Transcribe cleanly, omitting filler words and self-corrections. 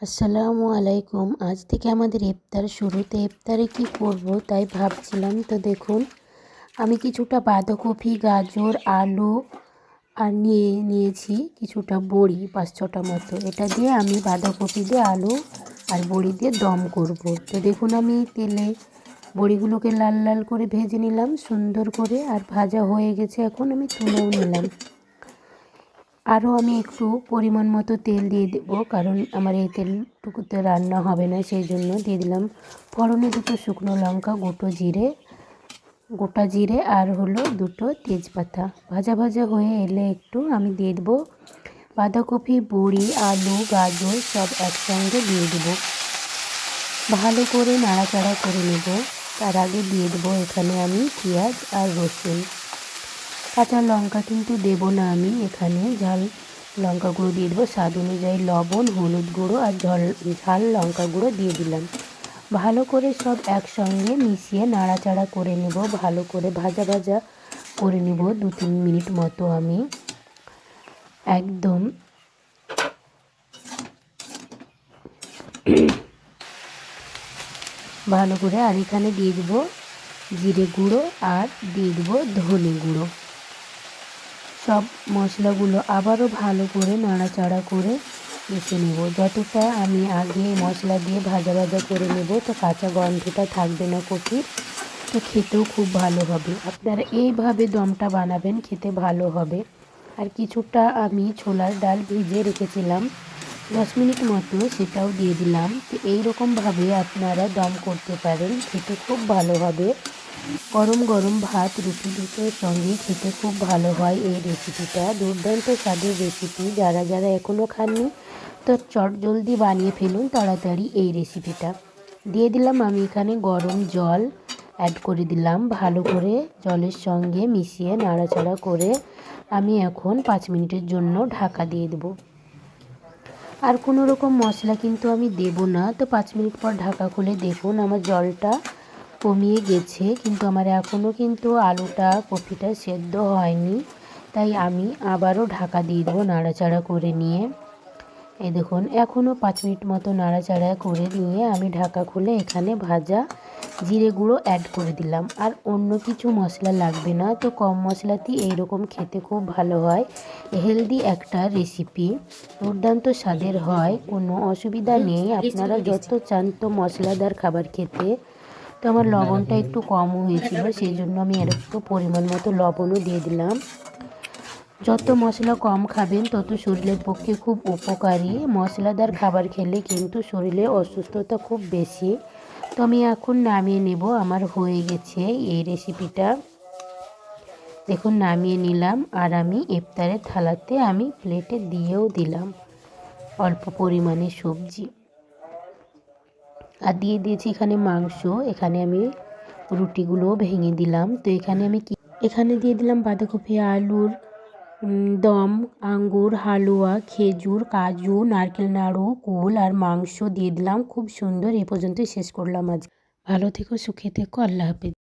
আসসালামু আলাইকুম। আজ থেকে আমাদের ইফতার শুরুতে ইফতারে কি করব তাই ভাবছিলাম। তো দেখুন, আমি কিছুটা বাঁধাকপি, গাজর, আলু আর নিয়েছি কিছুটা বড়ি, 5-6টা মতো। এটা দিয়ে আমি বাঁধাকপি দিয়ে, আলু আর বড়ি দিয়ে দম করব। তো দেখুন, আমি তেলে বড়িগুলোকে লাল লাল করে ভেজে নিলাম সুন্দর করে, আর ভাজা হয়ে গেছে। এখন আমি তুলেও নিলাম। আরও আমি একটু পরিমাণ মতো তেল দিয়ে দেবো, কারণ আমার এই তেলটুকুতে রান্না হবে না, সেই জন্য দিয়ে দিলাম ফোড়নে 2টো শুকনো লঙ্কা, গোটা জিরে আর হলো 2টো তেজপাতা। ভাজা ভাজা হয়ে এলে একটু আমি দিয়ে দেবো বাঁধাকপি, বড়ি, আলু, গাজর সব একসঙ্গে দিয়ে দেবো। ভালো করে নাড়াচাড়া করে নেব। তার আগে দিয়ে দেবো এখানে আমি পেঁয়াজ আর রসুন। কাঁচা লঙ্কা কিন্তু দেবো না আমি এখানে। ঝাল লঙ্কা গুঁড়ো দিয়ে দেবো, স্বাদ অনুযায়ী লবণ, হলুদ গুঁড়ো আর ঝাল লঙ্কা গুঁড়ো দিয়ে দিলাম। ভালো করে সব একসঙ্গে মিশিয়ে নাড়াচাড়া করে নেব। ভালো করে ভাজা ভাজা করে নেব 2-3 মিনিট মতো। আমি একদম ভালো করে, আর এখানে দিয়ে দেবো জিরে গুঁড়ো আর দিয়ে দেবো ধনে গুঁড়ো। সব মশলাগুলো আবারও ভালো করে নাড়াচাড়া করে মিশে নেব। যতটা আমি আগে মশলা দিয়ে ভাজা ভাজা করে নেব, তো কাঁচা গন্ধটা থাকবে না কপির, তো খেতেও খুব ভালো হবে। আপনারা এইভাবে দমটা বানাবেন, খেতে ভালো হবে। আর কিছুটা আমি ছোলার ডাল ভিজিয়ে রেখেছিলাম 10 মিনিট মতো, সেটাও দিয়ে দিলাম। তো এইরকমভাবে আপনারা দম করতে পারেন, খেতে খুব ভালো হবে। গরম গরম ভাত, রুটি দুটোর সঙ্গে খেতে খুব ভালো হয় এই রেসিপিটা। দুর্দান্ত স্বাদের রেসিপি। যারা যারা এখনও খাননি, তো চটজলদি বানিয়ে ফেলুন তাড়াতাড়ি এই রেসিপিটা। দিয়ে দিলাম আমি এখানে গরম জল অ্যাড করে দিলাম। ভালো করে জলের সঙ্গে মিশিয়ে নাড়াচাড়া করে আমি এখন 5 মিনিটের জন্য ঢাকা দিয়ে দেবো। আর কোনো রকম মশলা কিন্তু আমি দেব না। তো 5 মিনিট পর ঢাকা খুলে দেখুন, আমার জলটা কমিয়ে গেছে, কিন্তু আমার এখনও কিন্তু আলুটা, কপিটা সেদ্ধ হয়নি। তাই আমি আবারও ঢাকা দিয়ে দেবো নাড়াচাড়া করে নিয়ে। এই দেখুন, এখনও 5 মিনিট মতো নাড়াচাড়া করে নিয়ে আমি ঢাকা খুলে এখানে ভাজা জিরে গুঁড়ো অ্যাড করে দিলাম। আর অন্য কিছু মশলা লাগবে না। তো কম মশলাতেই এইরকম খেতে খুব ভালো হয়। হেলদি একটা রেসিপি, দুর্দান্ত স্বাদের হয়, কোনো অসুবিধা নেই। আপনারা যত চান তো মশলাদার খাবার খেতে। তো আমার লবণটা একটু কম হয়েছিল, সেই জন্য আমি আর একটু পরিমাণ মতো লবণও দিয়ে দিলাম। যত মশলা কম খাবেন তত শরীরের পক্ষে খুব উপকারী। মশলাদার খাবার খেলে কিন্তু শরীরে অসুস্থতা খুব বেশি। তো আমি এখন নামিয়ে নেব। আমার হয়ে গেছে এই রেসিপিটা। দেখুন, নামিয়ে নিলাম। আর আমি ইফতারের থালাতে আমি প্লেটে দিয়েও দিলাম অল্প পরিমাণে সবজি। আর দিয়ে দিয়েছি এখানে মাংস। এখানে আমি রুটিগুলোও ভেঙে দিলাম। তো এখানে দিয়ে দিলাম বাঁধাকপি, আলুর দম, আঙ্গুর, হালুয়া, খেজুর, কাজু, নারকেল নাড়ু, কুল আর মাংস দিয়ে দিলাম। খুব সুন্দর। এ পর্যন্তই শেষ করলাম আজ। ভালো থেকো, সুখে থেকো। আল্লাহ হাফেজ।